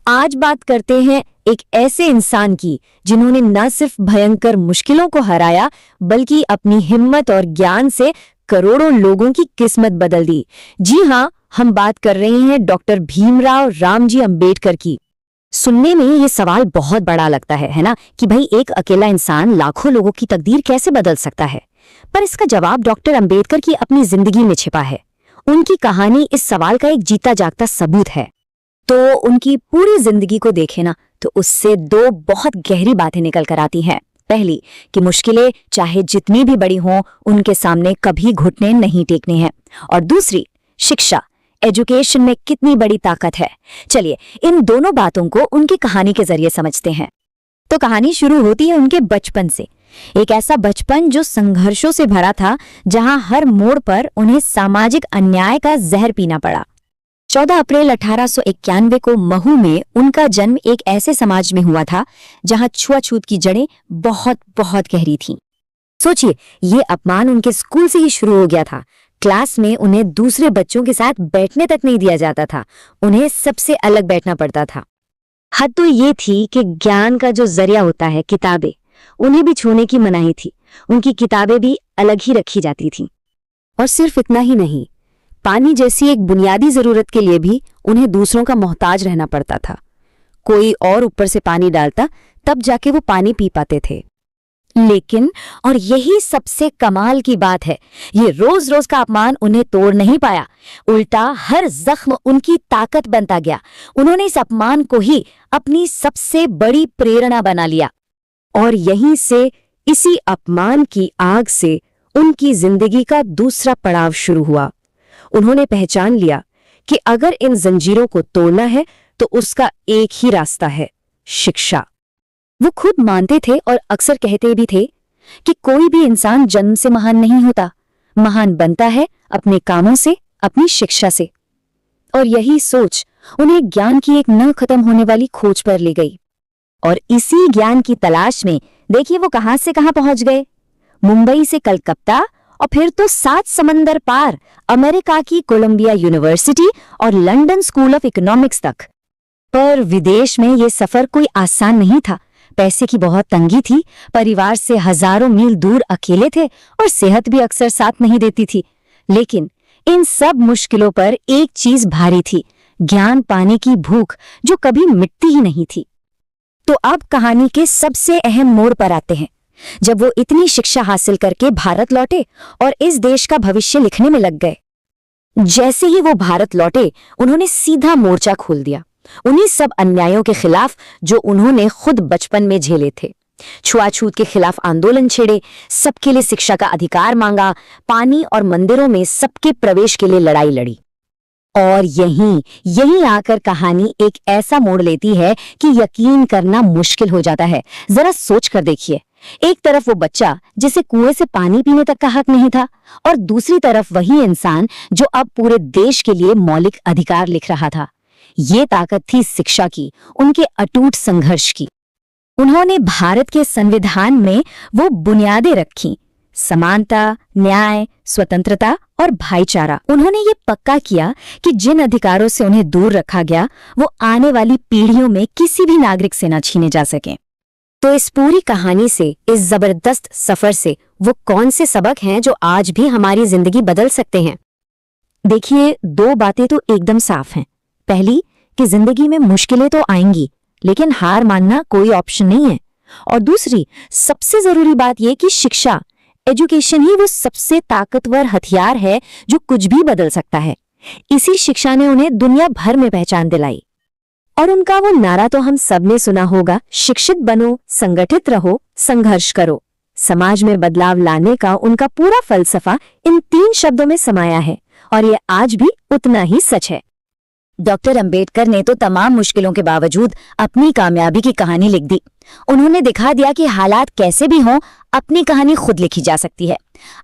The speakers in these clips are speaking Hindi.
आज बात करते हैं एक ऐसे इंसान की जिन्होंने न सिर्फ भयंकर मुश्किलों को हराया बल्कि अपनी हिम्मत और ज्ञान से करोड़ों लोगों की किस्मत बदल दी। जी हाँ, हम बात कर रहे हैं डॉक्टर भीमराव रामजी अंबेडकर की। सुनने में ये सवाल बहुत बड़ा लगता है ना, कि भाई एक अकेला इंसान लाखों लोगों की तकदीर कैसे बदल सकता है। पर इसका जवाब डॉक्टर अंबेडकर की अपनी जिंदगी में छिपा है। उनकी कहानी इस सवाल का एक जीता जागता सबूत है। तो उनकी पूरी जिंदगी को देखें ना, तो उससे दो बहुत गहरी बातें निकल कर आती हैं। पहली कि मुश्किलें चाहे जितनी भी बड़ी हों, उनके सामने कभी घुटने नहीं टेकने हैं। और दूसरी, शिक्षा, एजुकेशन में कितनी बड़ी ताकत है। चलिए इन दोनों बातों को उनकी कहानी के जरिए समझते हैं। तो कहानी शुरू होती है उनके बचपन से। एक ऐसा बचपन जो संघर्षों से भरा था, जहां हर मोड़ पर उन्हें सामाजिक अन्याय का जहर पीना पड़ा। 14 अप्रैल 1891 को महू में उनका जन्म एक ऐसे समाज में हुआ था जहां छुआछूत की जड़ें बहुत बहुत गहरी थीं। सोचिए, ये अपमान उनके स्कूल से ही शुरू हो गया था। क्लास में उन्हें दूसरे बच्चों के साथ बैठने तक नहीं दिया जाता था, उन्हें सबसे अलग बैठना पड़ता था। हद तो ये थी कि ज्ञान का जो जरिया होता है, किताबें, उन्हें भी छूने की मनाही थी। उनकी किताबें भी अलग ही रखी जाती थीं। और सिर्फ इतना ही नहीं, पानी जैसी एक बुनियादी जरूरत के लिए भी उन्हें दूसरों का मोहताज रहना पड़ता था। कोई और ऊपर से पानी डालता, तब जाके वो पानी पी पाते थे। लेकिन, और यही सबसे कमाल की बात है, ये रोज रोज का अपमान उन्हें तोड़ नहीं पाया। उल्टा हर जख्म उनकी ताकत बनता गया। उन्होंने इस अपमान को ही अपनी सबसे बड़ी प्रेरणा बना लिया। और यहीं से, इसी अपमान की आग से उनकी जिंदगी का दूसरा पड़ाव शुरू हुआ। उन्होंने पहचान लिया कि अगर इन जंजीरों को तोड़ना है तो उसका एक ही रास्ता है, शिक्षा। वो खुद मानते थे और अक्सर कहते भी थे कि कोई भी इंसान जन्म से महान नहीं होता, महान बनता है अपने कामों से, अपनी शिक्षा से। और यही सोच उन्हें ज्ञान की एक न खत्म होने वाली खोज पर ले गई। और इसी ज्ञान की तलाश में देखिए वो कहां से कहां पहुंच गए। मुंबई से कलकत्ता, और फिर तो 7 समंदर पार अमेरिका की कोलंबिया यूनिवर्सिटी और लंदन स्कूल ऑफ इकोनॉमिक्स तक। पर विदेश में ये सफर कोई आसान नहीं था। पैसे की बहुत तंगी थी, परिवार से हजारों मील दूर अकेले थे और सेहत भी अक्सर साथ नहीं देती थी। लेकिन इन सब मुश्किलों पर एक चीज भारी थी, ज्ञान पाने की भूख जो कभी मिटती ही नहीं थी। तो अब कहानी के सबसे अहम मोड़ पर आते हैं, जब वो इतनी शिक्षा हासिल करके भारत लौटे और इस देश का भविष्य लिखने में लग गए। जैसे ही वो भारत लौटे, उन्होंने सीधा मोर्चा खोल दिया उन्हीं सब अन्यायों के खिलाफ जो उन्होंने खुद बचपन में झेले थे। छुआछूत के खिलाफ आंदोलन छेड़े, सबके लिए शिक्षा का अधिकार मांगा, पानी और मंदिरों में सबके प्रवेश के लिए लड़ाई लड़ी। और यहीं आकर कहानी एक ऐसा मोड़ लेती है कि यकीन करना मुश्किल हो जाता है। जरा सोच कर देखिए, एक तरफ वो बच्चा जिसे कुएं से पानी पीने तक का हक नहीं था, और दूसरी तरफ वही इंसान जो अब पूरे देश के लिए मौलिक अधिकार लिख रहा था। ये ताकत थी शिक्षा की, उनके अटूट संघर्ष की। उन्होंने भारत के संविधान में वो बुनियादें रखी, समानता, न्याय, स्वतंत्रता और भाईचारा। उन्होंने ये पक्का किया कि जिन अधिकारों से उन्हें दूर रखा गया, वो आने वाली पीढ़ियों में किसी भी नागरिक से न छीने जा सकें। तो इस पूरी कहानी से, इस जबरदस्त सफर से, वो कौन से सबक हैं जो आज भी हमारी जिंदगी बदल सकते हैं? देखिए, 2 बातें तो एकदम साफ हैं। पहली कि जिंदगी में मुश्किलें तो आएंगी, लेकिन हार मानना कोई ऑप्शन नहीं है। और दूसरी, सबसे जरूरी बात यह कि शिक्षा, एजुकेशन ही वो सबसे ताकतवर हथियार है जो कुछ भी बदल सकता है। इसी शिक्षा ने उन्हें दुनिया भर में पहचान दिलाई। और उनका वो नारा तो हम सब ने सुना होगा, शिक्षित बनो, संगठित रहो, संघर्ष करो। समाज में बदलाव लाने का उनका पूरा फलसफा इन 3 शब्दों में समाया है, और ये आज भी उतना ही सच है। डॉक्टर अंबेडकर ने तो तमाम मुश्किलों के बावजूद अपनी कामयाबी की कहानी लिख दी। उन्होंने दिखा दिया कि हालात कैसे भी हों, अपनी कहानी खुद लिखी जा सकती है।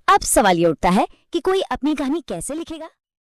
अब सवाल ये उठता है कि कोई अपनी कहानी कैसे लिखेगा?